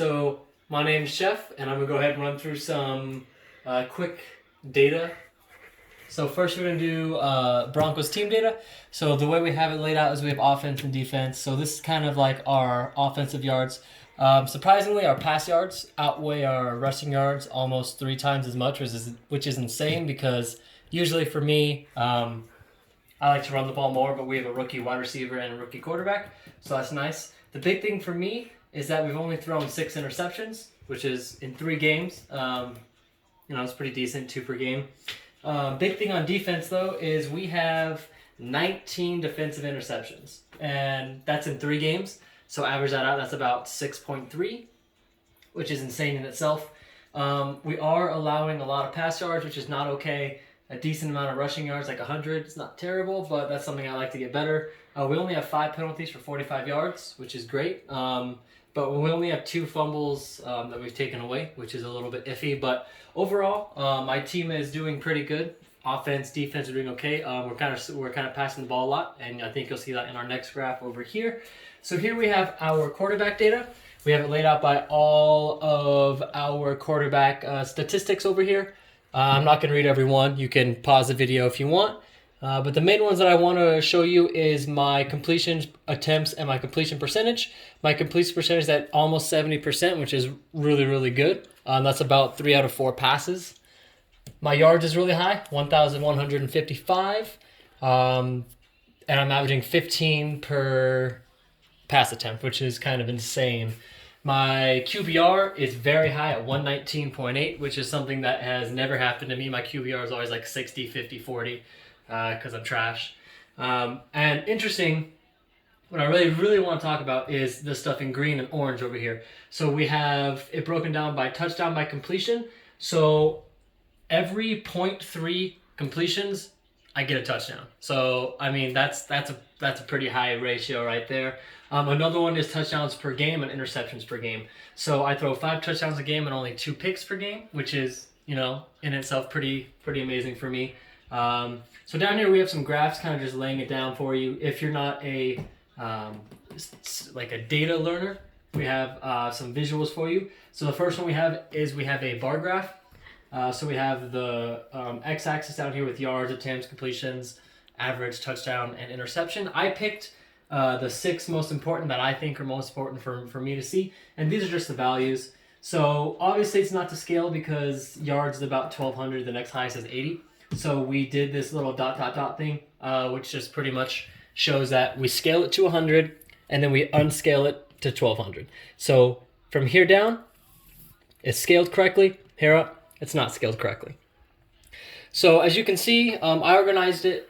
so my name's Chef, and I'm going to go ahead and run through some quick data. So first we're going to do Broncos team data. So the way we have it laid out is we have offense and defense. So this is kind of like our offensive yards. Surprisingly, our pass yards outweigh our rushing yards almost 3 times as much, which is insane because usually for me, I like to run the ball more, but we have a rookie wide receiver and a rookie quarterback, so that's nice. The big thing for me is that we've only thrown 6 interceptions, which is in 3 games. It's pretty decent, 2 per game. Big thing on defense, though, is we have 19 defensive interceptions, and that's in 3 games. So average that out, that's about 6.3, which is insane in itself. We are allowing a lot of pass yards, which is not okay. A decent amount of rushing yards, like 100. It's not terrible, but that's something I like to get better. We only have 5 penalties for 45 yards, which is great. But we only have 2 fumbles that we've taken away, which is a little bit iffy. But overall, my team is doing pretty good. Offense, defense are doing okay. We're kind of passing the ball a lot, and I think you'll see that in our next graph over here. So here we have our quarterback data. We have it laid out by all of our quarterback statistics over here. I'm not going to read every one. You can pause the video if you want. But the main ones that I want to show you is my completion attempts and my completion percentage. My completion percentage is at almost 70%, which is really, really good. That's about 3 out of 4 passes. My yards is really high, 1,155. And I'm averaging 15 per pass attempt, which is kind of insane. My QBR is very high at 119.8, which is something that has never happened to me. My QBR is always like 60, 50, 40, because I'm trash. And interesting, what I really want to talk about is the stuff in green and orange over here. So we have it broken down by touchdown by completion. So every 0.3 completions, I get a touchdown. So I mean that's a pretty high ratio right there. Another one is touchdowns per game and interceptions per game. So I throw 5 touchdowns a game and only 2 picks per game, which is in itself pretty amazing for me. So down here we have some graphs, kind of just laying it down for you. If you're not a like a data learner, we have some visuals for you. So the first one we have a bar graph. So we have the x-axis down here with yards, attempts, completions, average, touchdown, and interception. I picked the 6 most important that I think are most important for me to see, and these are just the values. So obviously it's not to scale because yards is about 1,200, the next highest is 80. So we did this little ... thing, which just pretty much shows that we scale it to 100 and then we unscale it to 1,200. So from here down, it's scaled correctly. Here up, it's not scaled correctly. So as you can see, I organized it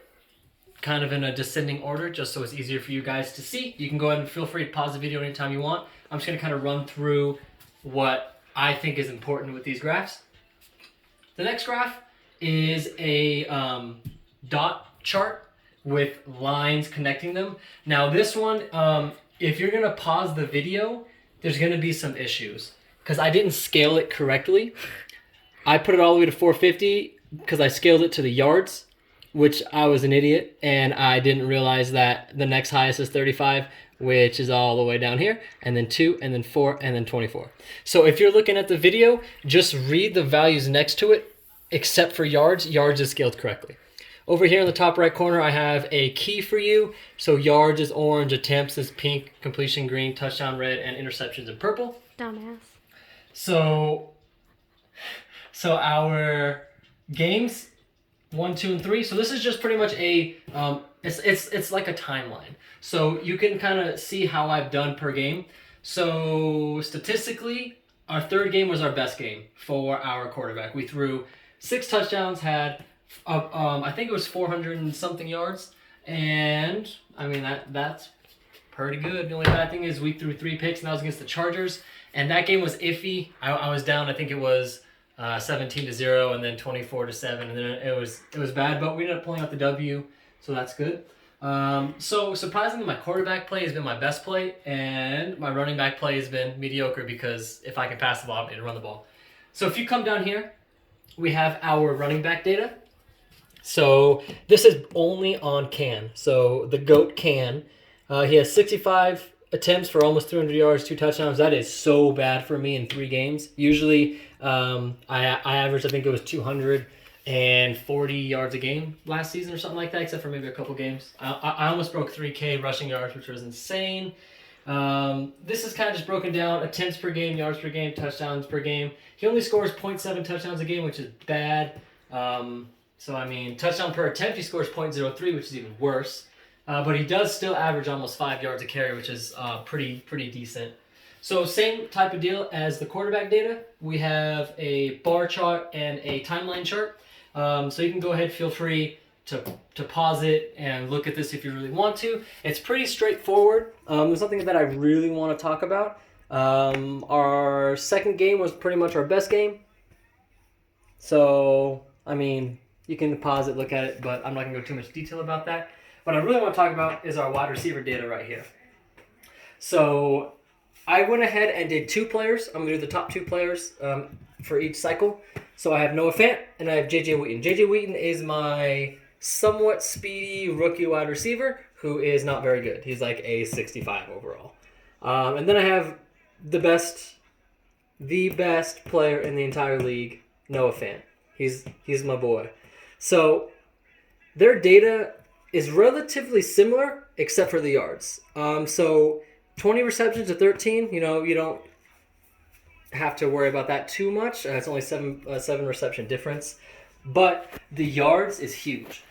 kind of in a descending order just so it's easier for you guys to see. You can go ahead and feel free to pause the video anytime you want. I'm just going to kind of run through what I think is important with these graphs. The next graph is a dot chart with lines connecting them. Now this one, if you're going to pause the video, there's going to be some issues because I didn't scale it correctly. I put it all the way to 450 because I scaled it to the yards, which I was an idiot, and I didn't realize that the next highest is 35, which is all the way down here, and then 2, and then 4, and then 24. So if you're looking at the video, just read the values next to it, except for yards. Yards is scaled correctly. Over here in the top right corner, I have a key for you. So yards is orange, attempts is pink, completion green, touchdown red, and interceptions in purple. Dumbass. So our games 1, 2, and 3. So this is just pretty much a it's like a timeline. So you can kind of see how I've done per game. So statistically, our 3rd game was our best game for our quarterback. We threw 6 touchdowns, had I think it was 400 and something yards, and I mean that's pretty good. The only bad thing is we threw 3 picks, and that was against the Chargers, and that game was iffy. I was down. I think it was 17-0 and then 24-7, and then it was bad, but we ended up pulling out the W, so that's good. So surprisingly, my quarterback play has been my best play, and my running back play has been mediocre because if I can pass the ball, I need to run the ball. So if you come down here, we have our running back data. So this is only on Can. So the GOAT Can, he has 65 attempts for almost 300 yards, 2 touchdowns. That is so bad for me in 3 games. Usually, I averaged, I think it was 240 yards a game last season or something like that, except for maybe a couple games. I almost broke 3K rushing yards, which was insane. This is kind of just broken down: attempts per game, yards per game, touchdowns per game. He only scores 0.7 touchdowns a game, which is bad. So I mean, touchdown per attempt, he scores 0.03, which is even worse. But he does still average almost 5 yards a carry, which is pretty decent. So same type of deal as the quarterback data. We have a bar chart and a timeline chart. So you can go ahead, feel free to pause it and look at this if you really want to. It's pretty straightforward. There's something that I really want to talk about. Our second game was pretty much our best game. So, I mean, you can pause it, look at it, but I'm not going to go too much detail about that. What I really want to talk about is our wide receiver data right here. So I went ahead and did 2 players. I'm going to do the top 2 players for each cycle. So I have Noah Fant and I have J.J. Wheaton. J.J. Wheaton is my somewhat speedy rookie wide receiver who is not very good. He's like a 65 overall. And then I have the best player in the entire league, Noah Fant. He's my boy. So their data is relatively similar except for the yards. So 20 receptions to 13, you don't have to worry about that too much. It's only 7 reception difference. But the yards is huge.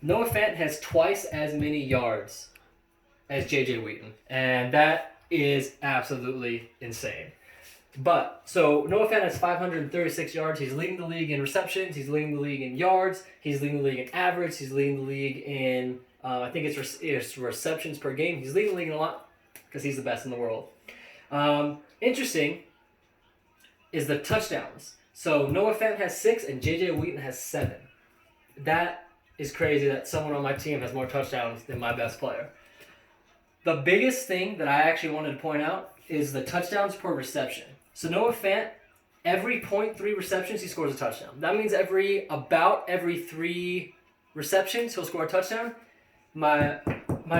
Noah Fant has twice as many yards as J.J. Wheaton. And that is absolutely insane. But, so Noah Fant has 536 yards. He's leading the league in receptions. He's leading the league in yards. He's leading the league in average. He's leading the league in, I think it's receptions per game. He's leading the league in a lot because he's the best in the world. Interesting is the touchdowns. So Noah Fant has 6 and J.J. Wheaton has 7. That is crazy that someone on my team has more touchdowns than my best player. The biggest thing that I actually wanted to point out is the touchdowns per reception. So Noah Fant, every 0.3 receptions, he scores a touchdown. That means every 3 receptions, he'll score a touchdown. My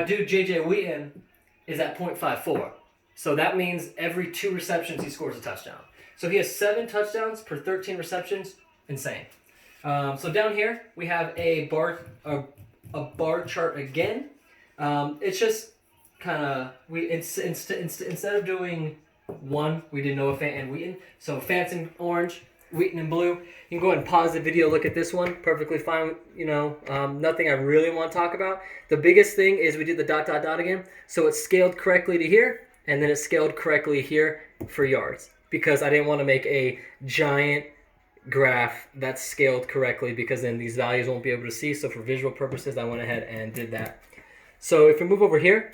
dude J.J. Wheaton is at 0.54. So that means every 2 receptions, he scores a touchdown. So he has 7 touchdowns per 13 receptions. Insane. So down here, we have a bar chart again. It's just kind of, instead of doing 1, we did Noah Fant and Wheaton. So Fant's in orange, Wheaton in blue. You can go ahead and pause the video, look at this one. Perfectly fine, nothing I really want to talk about. The biggest thing is we did the ... again. So it's scaled correctly to here, and then it's scaled correctly here for yards. Because I didn't want to make a giant graph that's scaled correctly because then these values won't be able to see. So for visual purposes, I went ahead and did that. So if we move over here,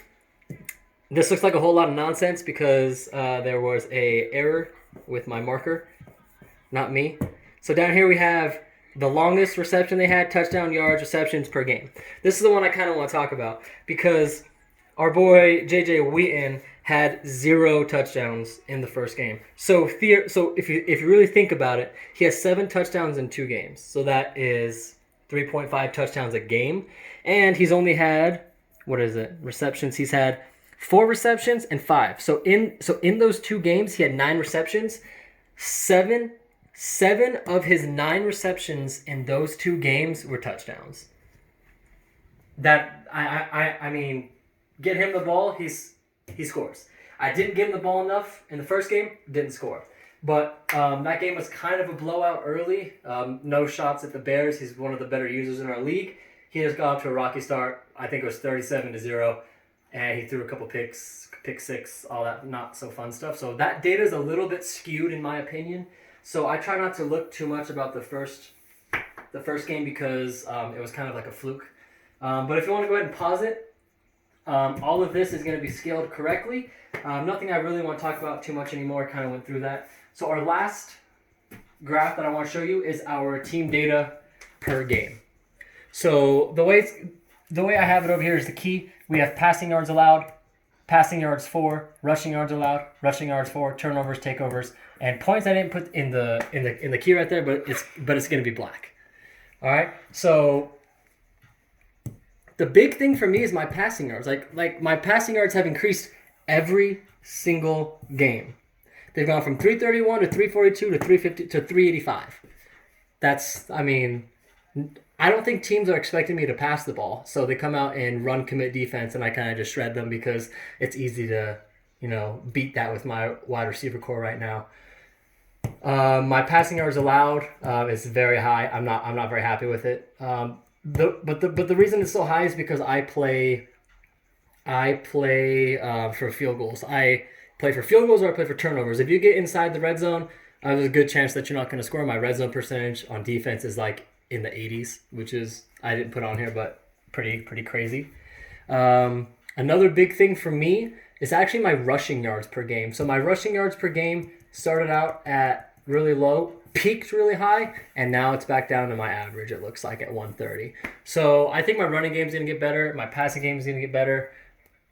this looks like a whole lot of nonsense because there was a error with my marker, not me. So down here we have the longest reception they had, touchdown, yards, receptions per game. This is the one I kind of want to talk about because our boy J.J. Wheaton had 0 touchdowns in the first game. So if you really think about it, he has 7 touchdowns in 2 games. So that is 3.5 touchdowns a game. And he's only had, receptions. He's had 4 receptions and 5. So in those 2 games, he had 9 receptions. 7 of his 9 receptions in those 2 games were touchdowns. That I mean, get him the ball, he scores. I didn't give him the ball enough in the first game, didn't score. But that game was kind of a blowout early. No shots at the Bears. He's one of the better users in our league. He just got off to a rocky start. I think it was 37-0. And he threw a couple pick 6, all that not so fun stuff. So that data is a little bit skewed in my opinion. So I try not to look too much about the first game because it was kind of like a fluke. But if you want to go ahead and pause it, all of this is going to be scaled correctly. Nothing I really want to talk about too much anymore. Kind of went through that. So our last graph that I want to show you is our team data per game. So the way I have it over here is the key. We have passing yards allowed, passing yards 4, rushing yards allowed, rushing yards 4, turnovers, takeovers, and points I didn't put in the key right there, but it's going to be black. All right. So the big thing for me is my passing yards. Like my passing yards have increased every single game. They've gone from 331 to 342 to 350 to 385. That's, I mean, I don't think teams are expecting me to pass the ball. So they come out and run commit defense, and I kind of just shred them because it's easy to, beat that with my wide receiver core right now. My passing yards allowed is very high. I'm not very happy with it. But the reason it's so high is because I play for field goals. I play for field goals or I play for turnovers. If you get inside the red zone, there's a good chance that you're not going to score. My red zone percentage on defense is like in the 80s, which is, I didn't put on here, but pretty crazy. Another big thing for me is actually my rushing yards per game. So my rushing yards per game started out at really low, peaked really high, and now it's back down to my average, it looks like, at 130. So I think my running game's going to get better. My passing game is going to get better.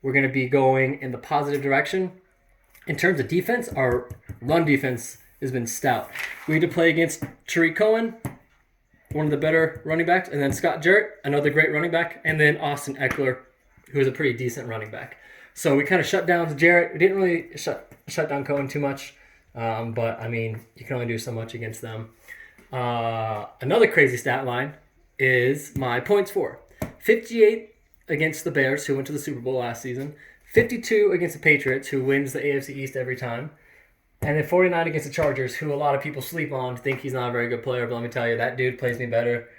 We're going to be going in the positive direction. In terms of defense, our run defense has been stout. We had to play against Tariq Cohen, one of the better running backs, and then Scott Jarrett, another great running back, and then Austin Eckler, who is a pretty decent running back. So we kind of shut down Jarrett. We didn't really shut down Cohen too much, but, I mean, you can only do so much against them. Another crazy stat line is my points for. 58 against the Bears, who went to the Super Bowl last season. 52 against the Patriots, who wins the AFC East every time. And then 49 against the Chargers, who a lot of people sleep on, think he's not a very good player. But let me tell you, that dude plays me better.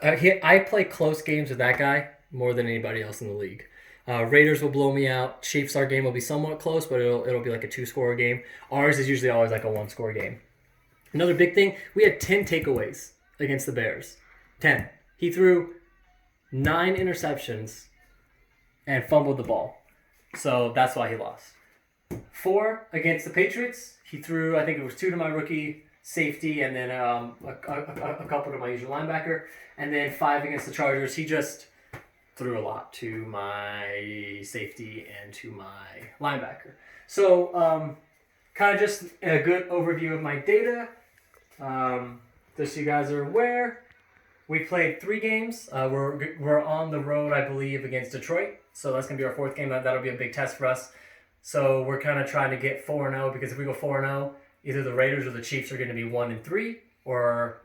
I play close games with that guy more than anybody else in the league. Raiders will blow me out. Chiefs, our game will be somewhat close, but it'll be like a 2-score game. Ours is usually always like a 1-score game. Another big thing, we had 10 takeaways against the Bears. 10. He threw 9 interceptions and fumbled the ball. So that's why he lost. 4 against the Patriots. He threw, I think it was 2 to my rookie safety and then a couple to my usual linebacker. And then 5 against the Chargers. He just threw a lot to my safety and to my linebacker. So kind of just a good overview of my data. Just so you guys are aware, we played 3 games. We're on the road, I believe, against Detroit. So that's going to be our 4th game. That'll be a big test for us. So we're kind of trying to get 4-0, because if we go 4-0, either the Raiders or the Chiefs are going to be 1-3, or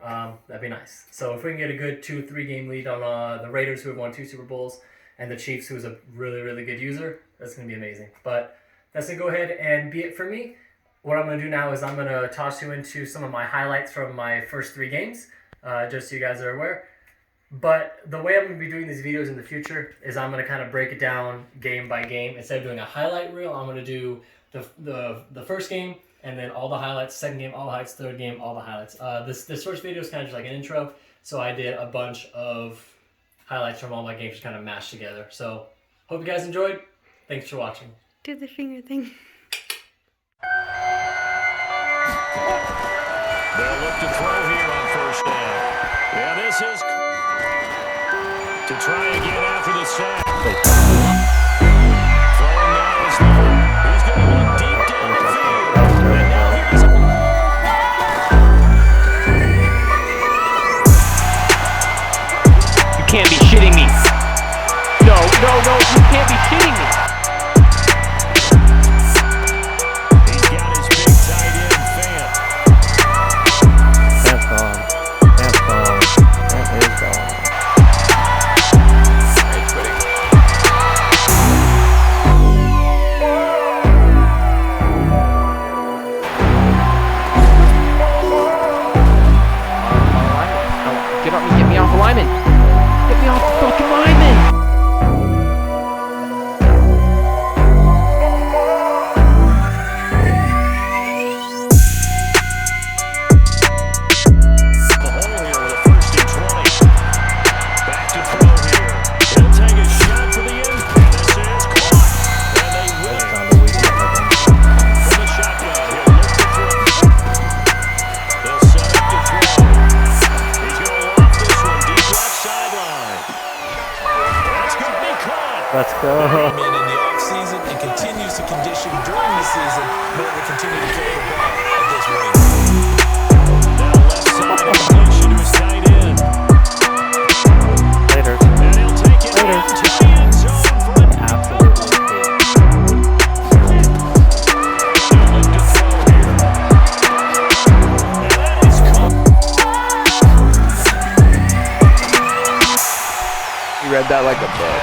that'd be nice. So if we can get a good 2-3 game lead on the Raiders, who have won 2 Super Bowls, and the Chiefs, who is a really, really good user, that's going to be amazing. But that's going to go ahead and be it for me. What I'm going to do now is I'm going to toss you into some of my highlights from my first 3 games, just so you guys are aware. But the way I'm going to be doing these videos in the future is I'm going to kind of break it down game by game. Instead of doing a highlight reel, I'm going to do the first game, and then all the highlights, second game, all the highlights, third game, all the highlights. This first video is kind of just like an intro, so I did a bunch of highlights from all my games kind of mashed together. So hope you guys enjoyed. Thanks for watching. Do the finger thing. They'll look to throw here on first down. Yeah, this is to try again after the sack. Throwing now is there. He's going to look deep down the field. And now here's You can't be shitting me. No, you can't be shitting me. He's got his big tight end fan. That's gone. That is gone. Get me off the lineman. Get me off the fucking lineman. The hole here with a 1st and 20. Back to throw here. He'll take a shot for the end. And this is caught. And they win. From the shotgun, he'll look to throw. They'll set up to throw. He's going to loft this one deep left sideline. That's going to be caught. Let's go. In the offseason and continues to condition during the season in order to continue to throw the ball at this rate. Now left side completion to his tight end. Later. And he'll take it into the end zone for a Absolutely. You read that like a book.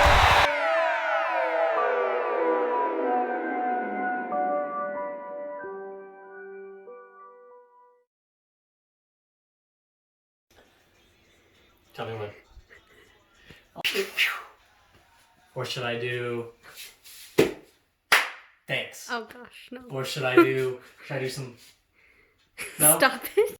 Tell me when. Or should I do... Thanks. Oh gosh, no. Or should I do some... No? Stop it.